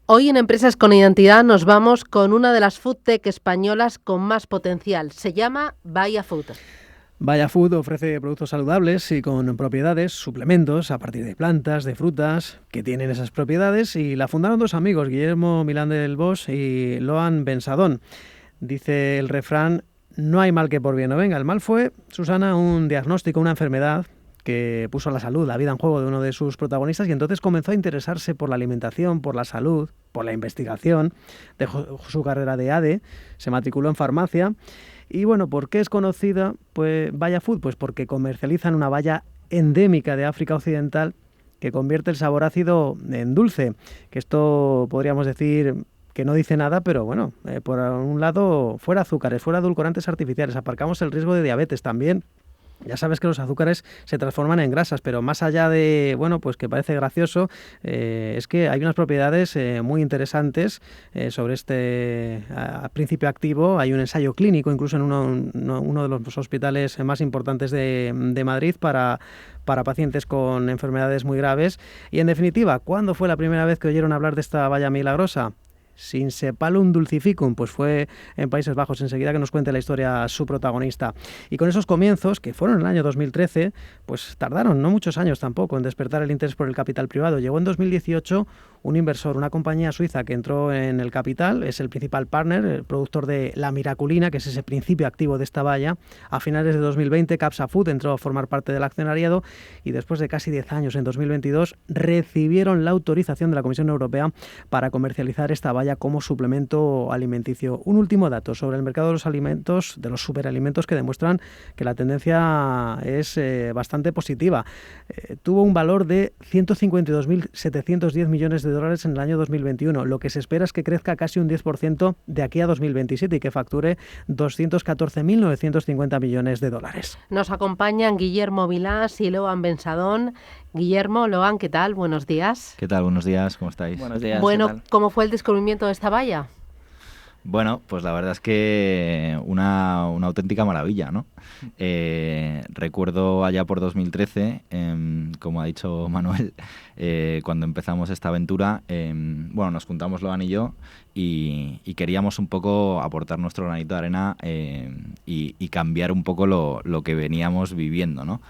Hoy en Empresas con Identidad nos vamos con una de las food tech españolas con más potencial. Se llama Vaya Food. Vaya Food ofrece productos saludables y con propiedades, suplementos a partir de plantas, de frutas que tienen esas propiedades, y la fundaron dos amigos, Guillermo Milán del Bosch y Loan Bensadón. Dice el refrán: no hay mal que por bien no venga. El mal fue, Susana, un diagnóstico, una enfermedad que puso la salud, la vida en juego de uno de sus protagonistas, y entonces comenzó a interesarse por la alimentación, por la salud, por la investigación. Dejó su carrera de ADE, se matriculó en farmacia. Y bueno, ¿por qué es conocida pues Vaya Food? Pues porque comercializan una baya endémica de África Occidental que convierte el sabor ácido en dulce. Que esto podríamos decir que no dice nada, pero bueno, por un lado, fuera azúcares, fuera edulcorantes artificiales, aparcamos el riesgo de diabetes también. Ya sabes que los azúcares se transforman en grasas, pero más allá de, bueno, pues que parece gracioso, es que hay unas propiedades muy interesantes sobre este principio activo. Hay un ensayo clínico, incluso en uno de los hospitales más importantes de Madrid para pacientes con enfermedades muy graves. Y en definitiva, ¿cuándo fue la primera vez que oyeron hablar de esta baya milagrosa? Sinsepalum dulcificum, pues fue en Países Bajos. Enseguida que nos cuente la historia su protagonista. Y con esos comienzos, que fueron en el año 2013, pues tardaron no muchos años tampoco en despertar el interés por el capital privado. Llegó en 2018 un inversor, una compañía suiza que entró en el capital, es el principal partner, el productor de la miraculina, que es ese principio activo de esta baya. A finales de 2020, Capsa Food entró a formar parte del accionariado, y después de casi 10 años, en 2022, recibieron la autorización de la Comisión Europea para comercializar esta baya como suplemento alimenticio. Un último dato sobre el mercado de los alimentos, de los superalimentos, que demuestran que la tendencia es bastante positiva. Tuvo un valor de 152.710 millones de dólares en el año 2021. Lo que se espera es que crezca casi un 10% de aquí a 2027 y que facture 214.950 millones de dólares. Nos acompañan Guillermo Vilás y Loan Bensadón. Guillermo, Loan, ¿qué tal? Buenos días. ¿Qué tal? Buenos días, ¿cómo estáis? Buenos días. Bueno, ¿cómo fue el descubrimiento de esta baya? Bueno, pues la verdad es que una auténtica maravilla, ¿no? Recuerdo allá por 2013, como ha dicho Manuel, cuando empezamos esta aventura, bueno, nos juntamos Loan y yo y queríamos un poco aportar nuestro granito de arena y cambiar un poco lo que veníamos viviendo, ¿no?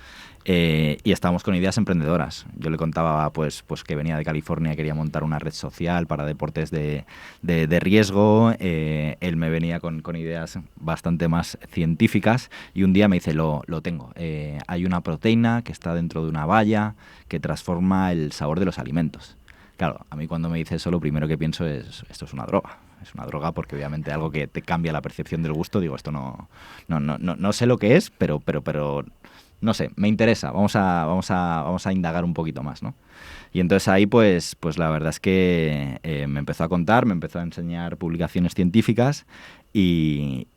Y estábamos con ideas emprendedoras. Yo le contaba pues que venía de California y quería montar una red social para deportes de riesgo. Él me venía con ideas bastante más científicas, y un día me dice, lo tengo. Hay una proteína que está dentro de una baya que transforma el sabor de los alimentos. Claro, a mí cuando me dice eso, lo primero que pienso es, esto es una droga. Es una droga porque obviamente algo que te cambia la percepción del gusto, digo, esto no sé lo que es, pero no sé, me interesa, vamos a indagar un poquito más, ¿no? Y entonces ahí pues la verdad es que me empezó a contar, me empezó a enseñar publicaciones científicas y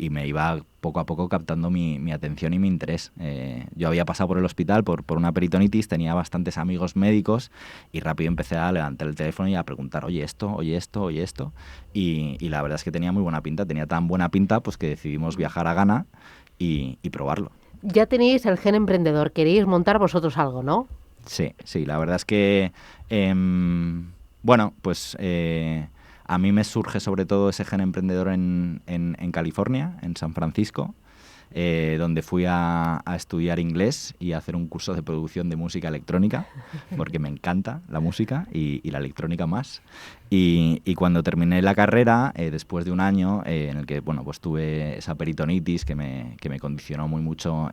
me iba poco a poco captando mi atención y mi interés. Yo había pasado por el hospital por una peritonitis, tenía bastantes amigos médicos y rápido empecé a levantar el teléfono y a preguntar, oye esto, y la verdad es que tenía muy buena pinta, tenía tan buena pinta pues que decidimos viajar a Ghana y probarlo. Ya teníais el gen emprendedor, queréis montar vosotros algo, ¿no? Sí, la verdad es que, bueno, pues a mí me surge sobre todo ese gen emprendedor en California, en San Francisco, donde fui a estudiar inglés y a hacer un curso de producción de música electrónica, porque me encanta la música y la electrónica más. Y cuando terminé la carrera, después de un año en el que bueno, pues tuve esa peritonitis que me condicionó muy mucho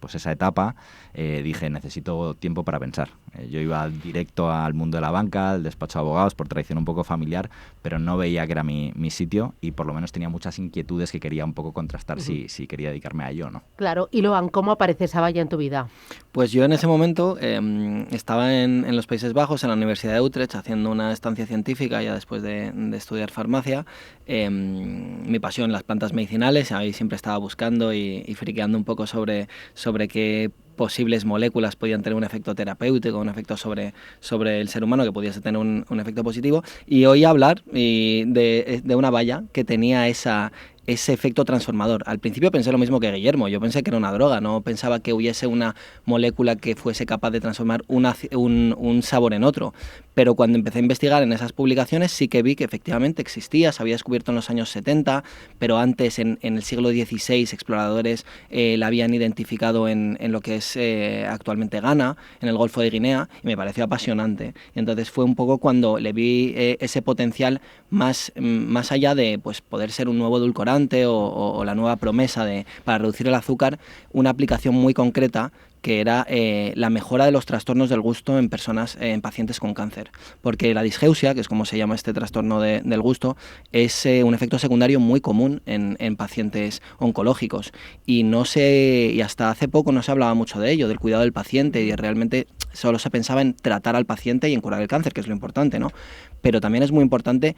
pues esa etapa, dije, necesito tiempo para pensar. Yo iba directo al mundo de la banca, al despacho de abogados, por tradición un poco familiar, pero no veía que era mi sitio, y por lo menos tenía muchas inquietudes que quería un poco contrastar si quería dedicarme a ello o no. Claro. Y Loan, ¿cómo aparece esa baya en tu vida? Pues yo en ese momento estaba en los Países Bajos, en la Universidad de Utrecht, haciendo una estancia científica ya después de estudiar farmacia. Mi pasión, las plantas medicinales, ahí siempre estaba buscando y friqueando un poco sobre qué posibles moléculas podían tener un efecto terapéutico, un efecto sobre el ser humano que pudiese tener un efecto positivo, y oí hablar de una baya que tenía esa ese efecto transformador. Al principio pensé lo mismo que Guillermo, yo pensé que era una droga, no pensaba que hubiese una molécula que fuese capaz de transformar un sabor en otro. Pero cuando empecé a investigar en esas publicaciones sí que vi que efectivamente existía, se había descubierto en los años 70, pero antes en el siglo XVI exploradores la habían identificado en lo que es actualmente Ghana, en el Golfo de Guinea, y me pareció apasionante. Y entonces fue un poco cuando le vi ese potencial más allá de pues, poder ser un nuevo edulcorante o la nueva promesa para reducir el azúcar, una aplicación muy concreta que era la mejora de los trastornos del gusto en personas, en pacientes con cáncer. Porque la disgeusia, que es como se llama este trastorno del gusto, es un efecto secundario muy común en pacientes oncológicos. Y hasta hace poco no se hablaba mucho de ello, del cuidado del paciente, y realmente solo se pensaba en tratar al paciente y en curar el cáncer, que es lo importante, ¿no? Pero también es muy importante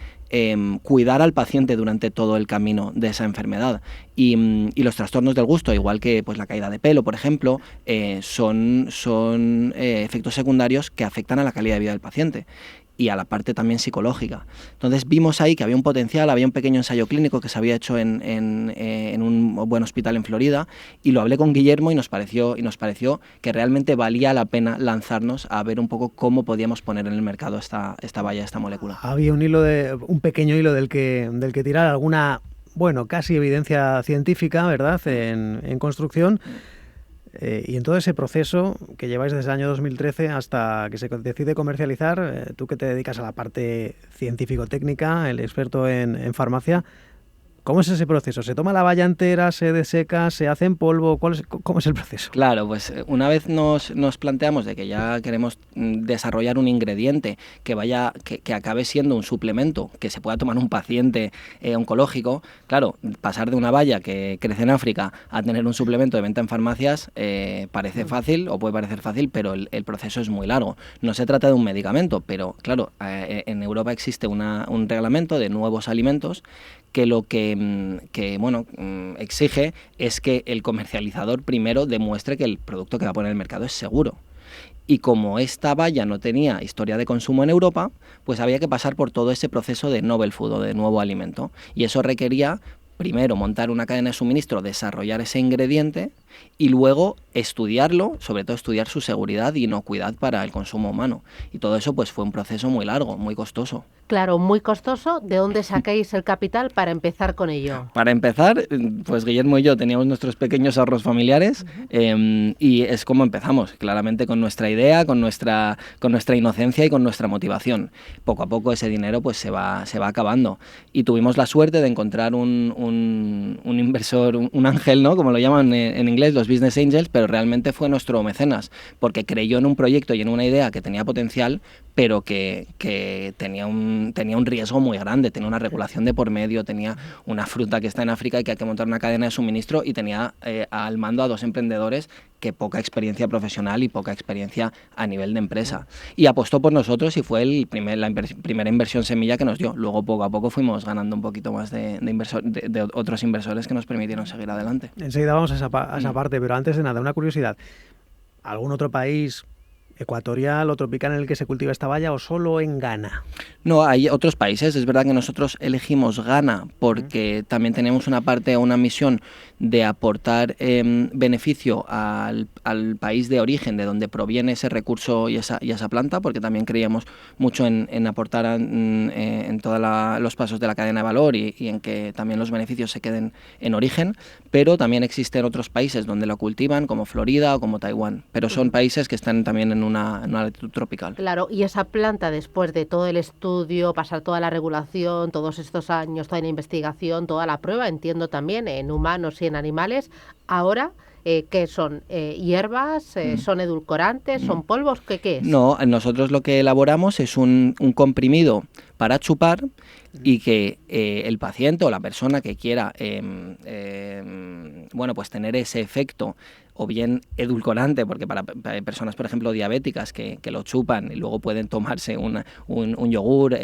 cuidar al paciente durante todo el camino de esa enfermedad. Y los trastornos del gusto, igual que pues, la caída de pelo, por ejemplo, son efectos secundarios que afectan a la calidad de vida del paciente y a la parte también psicológica. Entonces vimos ahí que había un potencial, había un pequeño ensayo clínico que se había hecho en un buen hospital en Florida, y lo hablé con Guillermo y nos pareció que realmente valía la pena lanzarnos a ver un poco cómo podíamos poner en el mercado esta valla, esta molécula. Había un pequeño hilo del que tirar alguna, casi evidencia científica, ¿verdad?, en construcción. Y en todo ese proceso que lleváis desde el año 2013 hasta que se decide comercializar, tú que te dedicas a la parte científico-técnica, el experto en farmacia, ¿cómo es ese proceso? ¿Se toma la valla entera, se deseca, se hace en polvo? ¿Cómo es el proceso? Claro, pues una vez nos planteamos de que ya queremos desarrollar un ingrediente que acabe siendo un suplemento que se pueda tomar un paciente oncológico, claro, pasar de una valla que crece en África a tener un suplemento de venta en farmacias parece fácil, o puede parecer fácil, pero el proceso es muy largo. No se trata de un medicamento, pero claro, en Europa existe un reglamento de nuevos alimentos que lo que exige es que el comercializador primero demuestre que el producto que va a poner en el mercado es seguro. Y como esta valla no tenía historia de consumo en Europa, pues había que pasar por todo ese proceso de novel food o de nuevo alimento. Y eso requería primero montar una cadena de suministro, desarrollar ese ingrediente y luego estudiarlo, sobre todo estudiar su seguridad y inocuidad para el consumo humano. Y todo eso pues fue un proceso muy largo, muy costoso. Claro, muy costoso. ¿De dónde sacáis el capital para empezar con ello? Para empezar, pues Guillermo y yo teníamos nuestros pequeños ahorros familiares y es como empezamos, claramente con nuestra idea, con nuestra inocencia y con nuestra motivación. Poco a poco ese dinero pues se va acabando y tuvimos la suerte de encontrar un inversor, un ángel, ¿no?, como lo llaman en inglés, los business angels, pero realmente fue nuestro mecenas, porque creyó en un proyecto y en una idea que tenía potencial, pero que tenía un riesgo muy grande, tenía una regulación de por medio, tenía una fruta que está en África y que hay que montar una cadena de suministro, y tenía al mando a dos emprendedores que poca experiencia profesional y poca experiencia a nivel de empresa. Y apostó por nosotros y fue la primera inversión semilla que nos dio. Luego poco a poco fuimos ganando un poquito más de otros inversores que nos permitieron seguir adelante. Enseguida vamos a esa parte, pero antes de nada, una curiosidad. ¿Algún otro país ecuatorial o tropical en el que se cultiva esta valla, o solo en Ghana? No, hay otros países. Es verdad que nosotros elegimos Ghana porque también tenemos una misión de aportar beneficio al país de origen de donde proviene ese recurso y esa planta, porque también creíamos mucho en aportar en todos los pasos de la cadena de valor y en que también los beneficios se queden en origen, pero también existen otros países donde lo cultivan, como Florida o como Taiwán, pero son países que están también en una latitud tropical. Claro, y esa planta, después de todo el estudio, pasar toda la regulación, todos estos años, toda la investigación, toda la prueba, entiendo también en humanos y en animales, ahora, ¿qué son? ¿Hierbas? ¿Son edulcorantes? ¿Son polvos? ¿Qué es? No, nosotros lo que elaboramos es un comprimido para chupar y que el paciente o la persona que quiera pues tener ese efecto, o bien edulcorante, porque para personas, por ejemplo, diabéticas que lo chupan y luego pueden tomarse un yogur,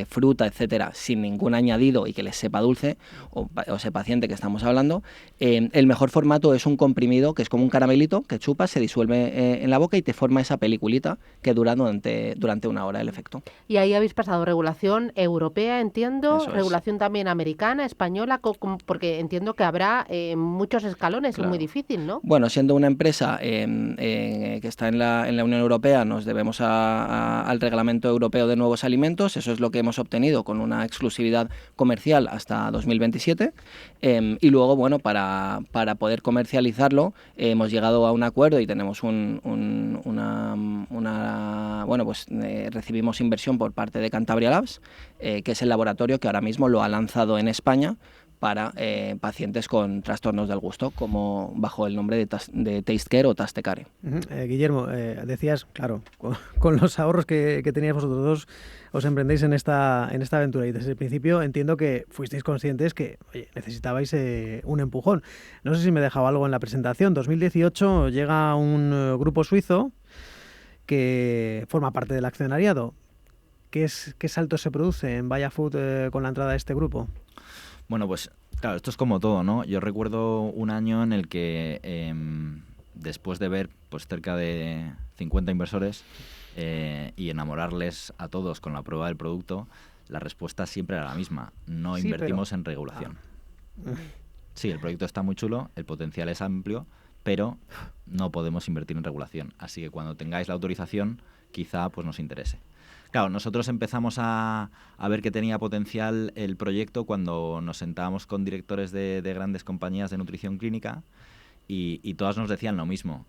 fruta, etcétera, sin ningún añadido y que les sepa dulce, o ese paciente que estamos hablando, el mejor formato es un comprimido que es como un caramelito que chupas, se disuelve en la boca y te forma esa peliculita que dura durante una hora el efecto. ¿Y ahí habéis pasado regulación regulación europea, entiendo, Eso es. regulación también americana, española, porque entiendo que habrá muchos escalones, Claro. es muy difícil, ¿no? Bueno, siendo una empresa que está en la Unión Europea, nos debemos al Reglamento Europeo de Nuevos Alimentos. Eso es lo que hemos obtenido con una exclusividad comercial hasta 2027. Y luego, bueno, para poder comercializarlo, hemos llegado a un acuerdo y tenemos recibimos inversión por parte de Cantabria Labs, que es el laboratorio que ahora mismo lo ha lanzado en España para pacientes con trastornos del gusto, como bajo el nombre de Taste Care o Taste Care. Guillermo, decías, claro, con los ahorros que teníais vosotros dos, os emprendéis en esta aventura, y desde el principio entiendo que fuisteis conscientes que, oye, necesitabais un empujón. No sé si me he dejado algo en la presentación. 2018 llega un grupo suizo que forma parte del accionariado. ¿Qué salto se produce en Vaya Food con la entrada de este grupo? Bueno, pues claro, esto es como todo, ¿no? Yo recuerdo un año en el que después de ver pues cerca de 50 inversores y enamorarles a todos con la prueba del producto, la respuesta siempre era la misma. No invertimos en regulación. Sí, el proyecto está muy chulo, el potencial es amplio, pero no podemos invertir en regulación. Así que cuando tengáis la autorización, quizá pues nos interese. Claro, nosotros empezamos a ver que tenía potencial el proyecto cuando nos sentábamos con directores de grandes compañías de nutrición clínica y todas nos decían lo mismo.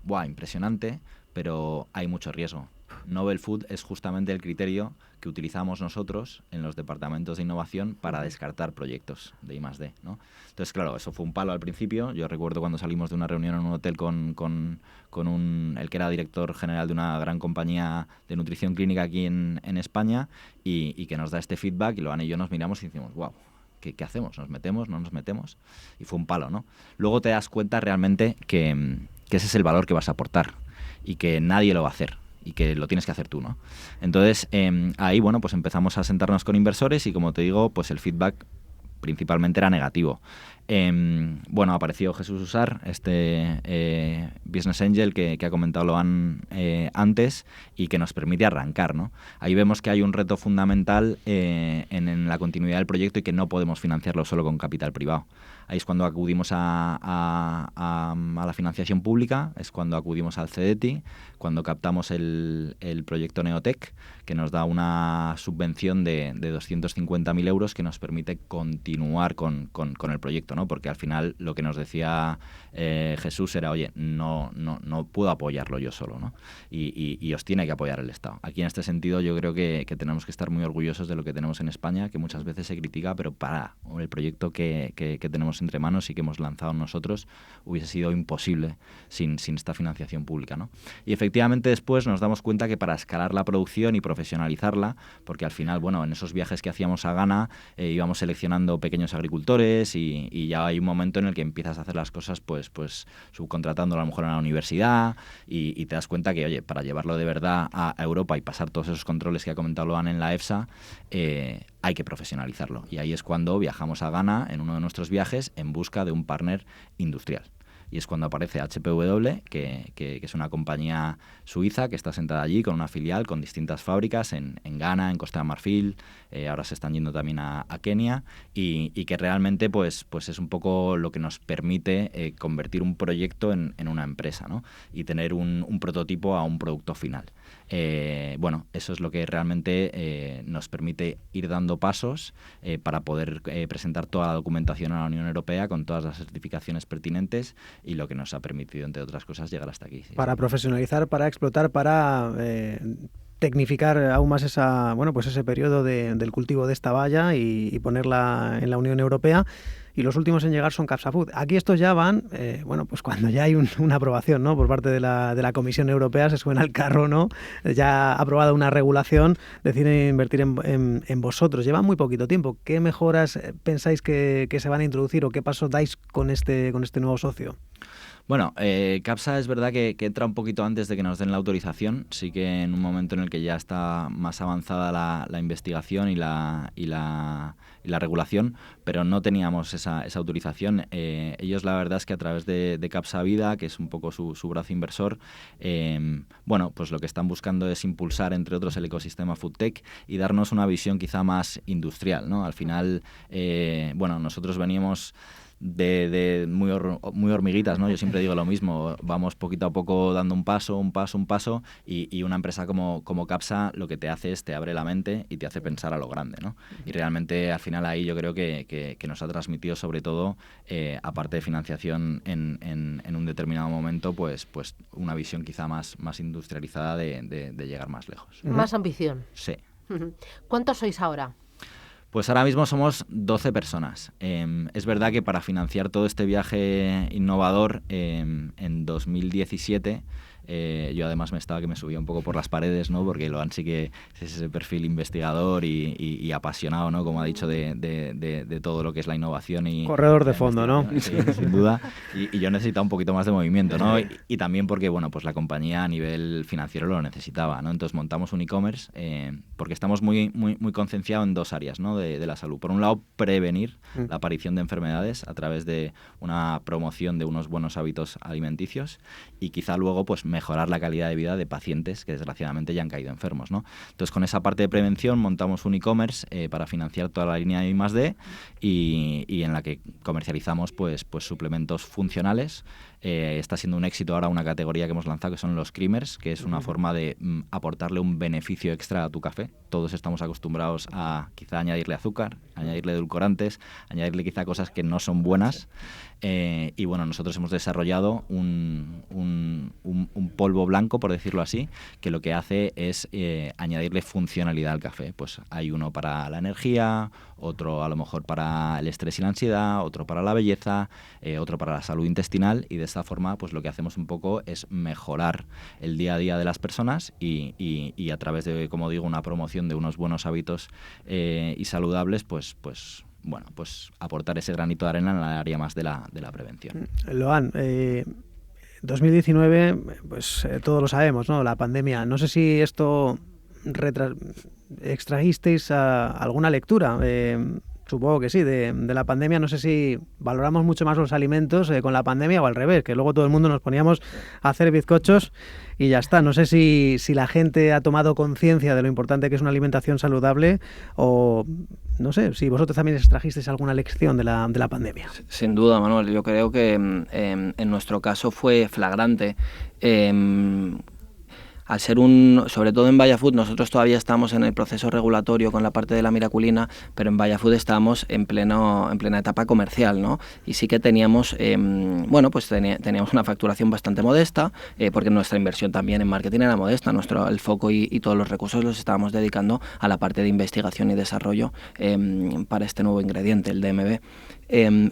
¡Buah, impresionante! Pero hay mucho riesgo. Novel Food es justamente el criterio que utilizamos nosotros en los departamentos de innovación para descartar proyectos de I+D, ¿no? Entonces, claro, eso fue un palo al principio. Yo recuerdo cuando salimos de una reunión en un hotel con el que era director general de una gran compañía de nutrición clínica aquí en España y que nos da este feedback, y Loan y yo nos miramos y decimos, wow, ¿qué hacemos? ¿Nos metemos? ¿No nos metemos? Y fue un palo, ¿no? Luego te das cuenta realmente que ese es el valor que vas a aportar y que nadie lo va a hacer y que lo tienes que hacer tú, ¿no? Entonces, ahí, bueno, pues empezamos a sentarnos con inversores y, como te digo, pues el feedback principalmente era negativo. Bueno, apareció Jesús Usar, este Business Angel que ha comentado Loan antes y que nos permite arrancar, ¿no? Ahí vemos que hay un reto fundamental en la continuidad del proyecto y que no podemos financiarlo solo con capital privado. Ahí es cuando acudimos a la financiación pública, es cuando acudimos al CEDETI, cuando captamos el proyecto Neotec, que nos da una subvención de 250.000 euros que nos permite continuar con el proyecto, ¿no? Porque al final lo que nos decía Jesús era, oye, no puedo apoyarlo yo solo, ¿no? Y os tiene que apoyar el Estado. Aquí en este sentido yo creo que tenemos que estar muy orgullosos de lo que tenemos en España, que muchas veces se critica, pero para el proyecto que tenemos entre manos y que hemos lanzado nosotros hubiese sido imposible sin esta financiación pública, ¿no? Y efectivamente después nos damos cuenta que para escalar la producción y profesionalizarla, porque al final, bueno, en esos viajes que hacíamos a Ghana íbamos seleccionando pequeños agricultores y ya hay un momento en el que empiezas a hacer las cosas pues subcontratándolo a lo mejor a la universidad y te das cuenta que, oye, para llevarlo de verdad a Europa y pasar todos esos controles que ha comentado Loan en la EFSA, hay que profesionalizarlo. Y ahí es cuando viajamos a Ghana en uno de nuestros viajes en busca de un partner industrial. Y es cuando aparece HPW, que es una compañía suiza que está sentada allí con una filial, con distintas fábricas en Ghana, en Costa de Marfil, ahora se están yendo también a Kenia, y que realmente pues es un poco lo que nos permite convertir un proyecto en una empresa, ¿no? Y tener un prototipo a un producto final. Bueno, eso es lo que realmente nos permite ir dando pasos para poder presentar toda la documentación a la Unión Europea con todas las certificaciones pertinentes y lo que nos ha permitido, entre otras cosas, llegar hasta aquí. Sí, para profesionalizar, para explotar, para tecnificar aún más ese periodo del cultivo de esta valla y ponerla en la Unión Europea. Y los últimos en llegar son Capsafood. Aquí estos ya van, pues cuando ya hay una aprobación, ¿no? Por parte de la Comisión Europea, se suena el carro, ¿no? Ya aprobada una regulación, deciden invertir en vosotros. Llevan muy poquito tiempo. ¿Qué mejoras pensáis que se van a introducir o qué pasos dais con este nuevo socio? Bueno, CAPSA es verdad que entra un poquito antes de que nos den la autorización, sí que en un momento en el que ya está más avanzada la investigación y la regulación, pero no teníamos esa autorización. Ellos la verdad es que a través de CAPSA Vida, que es un poco su brazo inversor, bueno, pues lo que están buscando es impulsar, entre otros, el ecosistema FoodTech y darnos una visión quizá más industrial, ¿no? Al final, bueno, nosotros veníamos de muy hormiguitas, ¿no? Yo siempre digo lo mismo, vamos poquito a poco dando un paso, y una empresa como CAPSA lo que te hace es te abre la mente y te hace pensar a lo grande, ¿no? Y realmente al final ahí yo creo que nos ha transmitido sobre todo, aparte de financiación en un determinado momento, pues una visión quizá más industrializada de llegar más lejos. Más ambición. Sí. ¿Cuántos sois ahora? Pues ahora mismo somos 12 personas. Es verdad que para financiar todo este viaje innovador, en 2017, yo además me subía un poco por las paredes, ¿no? Porque Loan sí que es ese perfil investigador y apasionado, ¿no? Como ha dicho, de todo lo que es la innovación y corredor de fondo, ¿no? Sí, sin duda. Y yo necesitaba un poquito más de movimiento, ¿no? Y también porque, bueno, pues la compañía a nivel financiero lo necesitaba, ¿no? Entonces montamos un e-commerce, porque estamos muy concienciados en dos áreas, ¿no? De la salud. Por un lado, prevenir la aparición de enfermedades a través de una promoción de unos buenos hábitos alimenticios, y quizá luego pues mejorar la calidad de vida de pacientes que desgraciadamente ya han caído enfermos, ¿no? Entonces, con esa parte de prevención montamos un e-commerce para financiar toda la línea de I+D, y en la que comercializamos pues suplementos funcionales. Está siendo un éxito ahora una categoría que hemos lanzado, que son los creamers, que es una forma de aportarle un beneficio extra a tu café. Todos estamos acostumbrados a quizá añadirle azúcar, añadirle edulcorantes, añadirle quizá cosas que no son buenas. Y bueno, nosotros hemos desarrollado un polvo blanco, por decirlo así, que lo que hace es añadirle funcionalidad al café. Pues hay uno para la energía, otro a lo mejor para el estrés y la ansiedad, otro para la belleza, otro para la salud intestinal, y de esta forma pues lo que hacemos un poco es mejorar el día a día de las personas y a través de, como digo, una promoción de unos buenos hábitos y saludables, pues aportar ese granito de arena en el área más de la prevención. Loan, 2019, pues todos lo sabemos, ¿no? La pandemia. No sé si esto extrajisteis alguna lectura. Supongo que sí, de la pandemia. No sé si valoramos mucho más los alimentos con la pandemia o al revés, que luego todo el mundo nos poníamos a hacer bizcochos y ya está. No sé si la gente ha tomado conciencia de lo importante que es una alimentación saludable, o no sé, si vosotros también extrajisteis alguna lección de la pandemia. Sin duda, Manuel. Yo creo que en nuestro caso fue flagrante. Al ser sobre todo en Vaya Food, nosotros todavía estamos en el proceso regulatorio con la parte de la miraculina, pero en Vaya Food estábamos en plena etapa comercial, ¿no? Y sí que teníamos, teníamos una facturación bastante modesta, porque nuestra inversión también en marketing era modesta. El foco y todos los recursos los estábamos dedicando a la parte de investigación y desarrollo para este nuevo ingrediente, el DMB.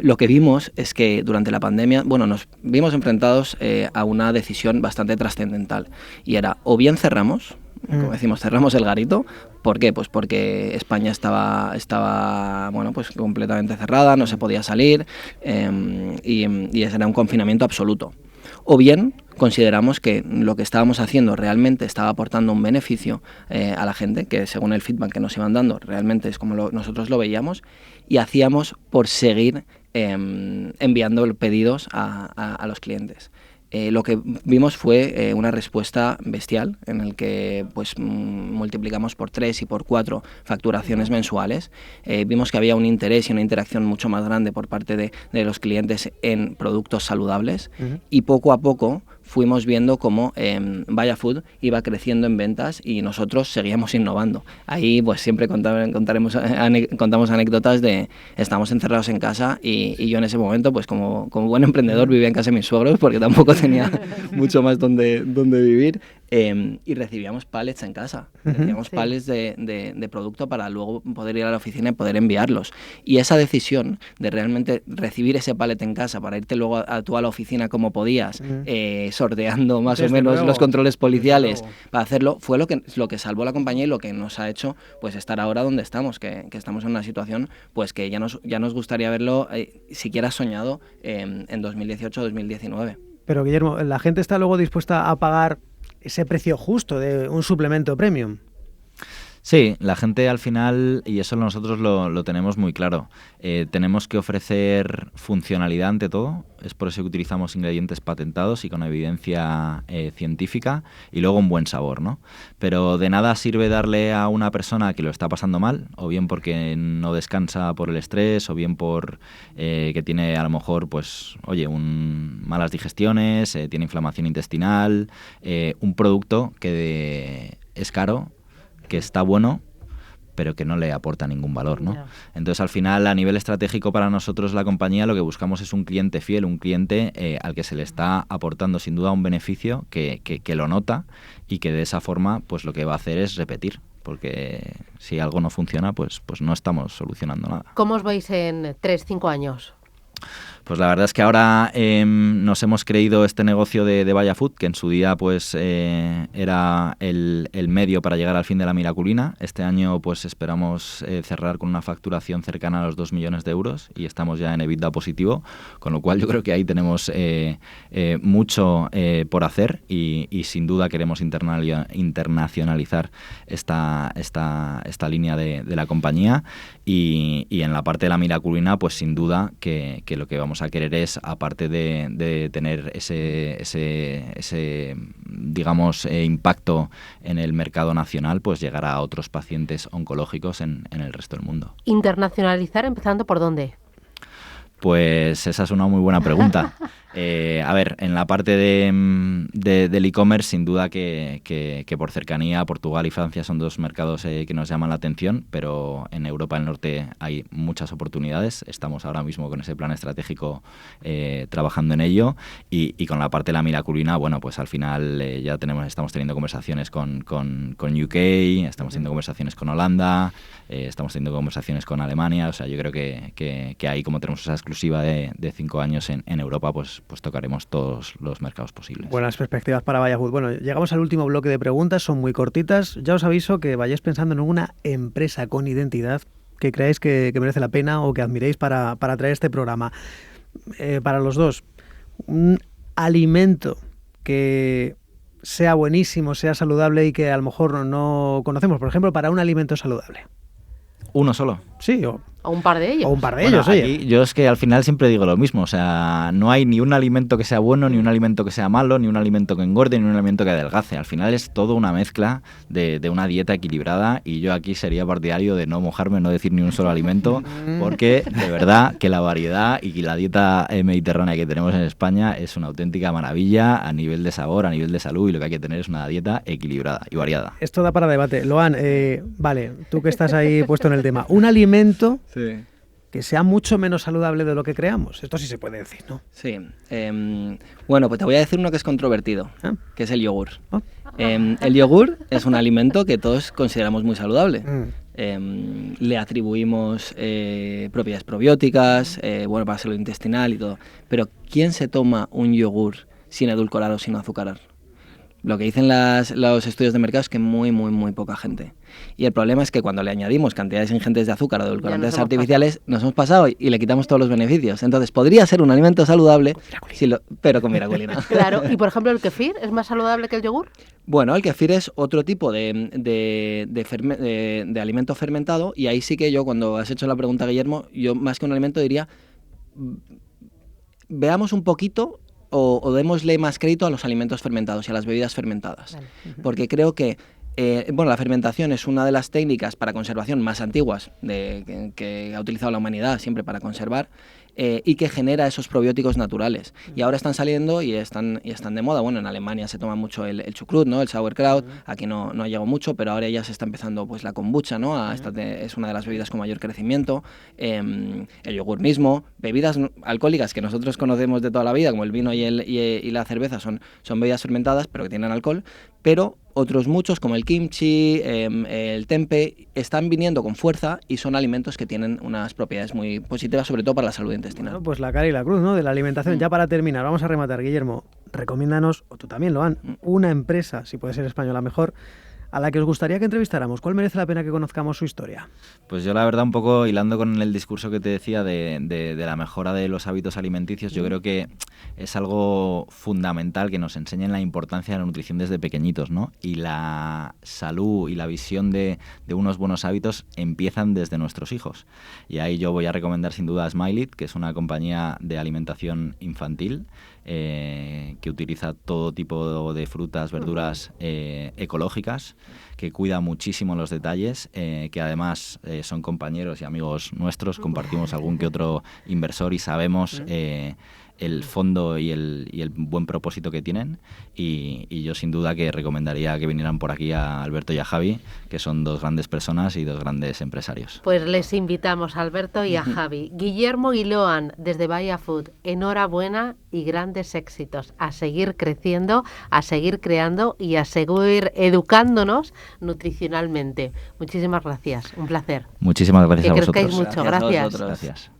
Lo que vimos es que durante la pandemia, nos vimos enfrentados a una decisión bastante trascendental, y era, o bien cerramos, como decimos, cerramos el garito. ¿Por qué? Pues porque España estaba completamente cerrada, no se podía salir, y ese era un confinamiento absoluto. O bien consideramos que lo que estábamos haciendo realmente estaba aportando un beneficio a la gente, que según el feedback que nos iban dando realmente es como nosotros lo veíamos, y hacíamos por seguir enviando pedidos a los clientes. Lo que vimos fue una respuesta bestial, en el que multiplicamos por 3 y por 4 facturaciones mensuales. Vimos que había un interés y una interacción mucho más grande por parte de los clientes en productos saludables, y poco a poco fuimos viendo cómo Vaya Food iba creciendo en ventas y nosotros seguíamos innovando. Ahí pues siempre contamos anécdotas de estamos encerrados en casa, y yo en ese momento pues como buen emprendedor vivía en casa de mis suegros porque tampoco tenía mucho más donde vivir, y recibíamos pallets en casa, pallets de producto para luego poder ir a la oficina y poder enviarlos. Y esa decisión de realmente recibir ese pallet en casa para irte luego tú a la oficina como podías, sorteando más o menos los controles policiales para hacerlo, fue lo que salvó la compañía y lo que nos ha hecho pues estar ahora donde estamos, que estamos en una situación pues que ya nos gustaría verlo siquiera soñado en 2018 o 2019. Pero Guillermo, ¿la gente está luego dispuesta a pagar ese precio justo de un suplemento premium? Sí, la gente al final, y eso nosotros lo tenemos muy claro, tenemos que ofrecer funcionalidad ante todo, es por eso que utilizamos ingredientes patentados y con evidencia científica, y luego un buen sabor, ¿no? Pero de nada sirve darle a una persona que lo está pasando mal, o bien porque no descansa por el estrés, o bien por que tiene a lo mejor, pues, oye, malas digestiones, tiene inflamación intestinal, un producto que es caro, que está bueno, pero que no le aporta ningún valor, ¿no? Entonces, al final, a nivel estratégico para nosotros, la compañía, lo que buscamos es un cliente fiel, un cliente al que se le está aportando sin duda un beneficio, que lo nota y que de esa forma, pues lo que va a hacer es repetir. Porque si algo no funciona, pues no estamos solucionando nada. ¿Cómo os veis en 3, 5 años? Pues la verdad es que ahora nos hemos creído este negocio de Vaya Food, que en su día pues era el medio para llegar al fin de la miraculina. Este año pues esperamos cerrar con una facturación cercana a los 2 millones de euros y estamos ya en EBITDA positivo, con lo cual yo creo que ahí tenemos mucho por hacer y sin duda queremos internacionalizar esta línea de la compañía y en la parte de la miraculina pues sin duda que lo que vamos a querer es, aparte de tener ese digamos, impacto en el mercado nacional, pues llegar a otros pacientes oncológicos en el resto del mundo. ¿Internacionalizar empezando por dónde? Pues esa es una muy buena pregunta. A ver, en la parte del e-commerce, sin duda que por cercanía, Portugal y Francia son dos mercados que nos llaman la atención, pero en Europa del Norte hay muchas oportunidades. Estamos ahora mismo con ese plan estratégico trabajando en ello y con la parte de la miraculina, bueno, pues al final ya estamos teniendo conversaciones con UK, estamos teniendo conversaciones con Holanda, estamos teniendo conversaciones con Alemania, o sea, yo creo que ahí, como tenemos esa exclusiva de 5 años en Europa, pues tocaremos todos los mercados posibles. Buenas perspectivas para Vaya Food. Bueno, llegamos al último bloque de preguntas, son muy cortitas. Ya os aviso que vayáis pensando en una empresa con identidad que creáis que merece la pena o que admiréis para traer este programa. Para los dos, un alimento que sea buenísimo, sea saludable y que a lo mejor no conocemos. Por ejemplo, para un alimento saludable. ¿Uno solo? Sí, o un par de ellos. O un par de ellos, oye. Aquí, yo es que al final siempre digo lo mismo, o sea, no hay ni un alimento que sea bueno, ni un alimento que sea malo, ni un alimento que engorde, ni un alimento que adelgace. Al final es todo una mezcla de una dieta equilibrada y yo aquí sería partidario de no mojarme, no decir ni un solo alimento, porque de verdad que la variedad y la dieta mediterránea que tenemos en España es una auténtica maravilla a nivel de sabor, a nivel de salud, y lo que hay que tener es una dieta equilibrada y variada. Esto da para debate. Loan, vale, tú que estás ahí puesto en el tema, un alimento... Sí. Que sea mucho menos saludable de lo que creamos. Esto sí se puede decir, ¿no? Sí. Bueno, pues te voy a decir uno que es controvertido, que es el yogur. El yogur es un alimento que todos consideramos muy saludable. Le atribuimos propiedades probióticas, bueno, para la salud intestinal y todo. Pero ¿quién se toma un yogur sin edulcorar o sin azucarar? Lo que dicen los estudios de mercado es que muy poca gente. Y el problema es que cuando le añadimos cantidades ingentes de azúcar o de edulcorantes artificiales, nos hemos pasado y le quitamos todos los beneficios. Entonces, podría ser un alimento saludable, pero con miraculina. Claro, y por ejemplo, ¿el kefir es más saludable que el yogur? Bueno, el kefir es otro tipo de alimento fermentado, y ahí sí que yo, cuando has hecho la pregunta, Guillermo, yo más que un alimento diría, veamos un poquito o démosle más crédito a los alimentos fermentados y a las bebidas fermentadas. Vale. Porque creo que la fermentación es una de las técnicas para conservación más antiguas que ha utilizado la humanidad siempre para conservar, y que genera esos probióticos naturales. Y ahora están saliendo y están de moda. Bueno, en Alemania se toma mucho el chucrut, ¿no? El sauerkraut. Aquí no ha llegado mucho, pero ahora ya se está empezando pues la kombucha, ¿no? Es una de las bebidas con mayor crecimiento. El yogur mismo. Bebidas alcohólicas que nosotros conocemos de toda la vida, como el vino y la cerveza, son bebidas fermentadas, pero que tienen alcohol. Pero otros muchos, como el kimchi, el tempe, están viniendo con fuerza y son alimentos que tienen unas propiedades muy positivas, sobre todo para la salud intestinal. Bueno, pues la cara y la cruz, ¿no?, de la alimentación. Ya para terminar, vamos a rematar, Guillermo, recomiéndanos, o tú también, Loan, una empresa, si puede ser española mejor, a la que os gustaría que entrevistáramos. ¿Cuál merece la pena que conozcamos su historia? Pues yo la verdad, un poco hilando con el discurso que te decía de la mejora de los hábitos alimenticios, yo creo que es algo fundamental que nos enseñen la importancia de la nutrición desde pequeñitos, ¿no? Y la salud y la visión de unos buenos hábitos empiezan desde nuestros hijos. Y ahí yo voy a recomendar sin duda a Smile It, que es una compañía de alimentación infantil que utiliza todo tipo de frutas, verduras ecológicas, que cuida muchísimo los detalles, que además son compañeros y amigos nuestros, compartimos algún que otro inversor y sabemos el fondo y el buen propósito que tienen, y yo sin duda que recomendaría que vinieran por aquí a Alberto y a Javi, que son dos grandes personas y dos grandes empresarios. Pues les invitamos a Alberto y a Javi. Guillermo y Loan, desde Bahía Food, enhorabuena y grandes éxitos. A seguir creciendo, a seguir creando y a seguir educándonos nutricionalmente. Muchísimas gracias, un placer. Muchísimas gracias a vosotros. Que crezcáis mucho, gracias. Gracias.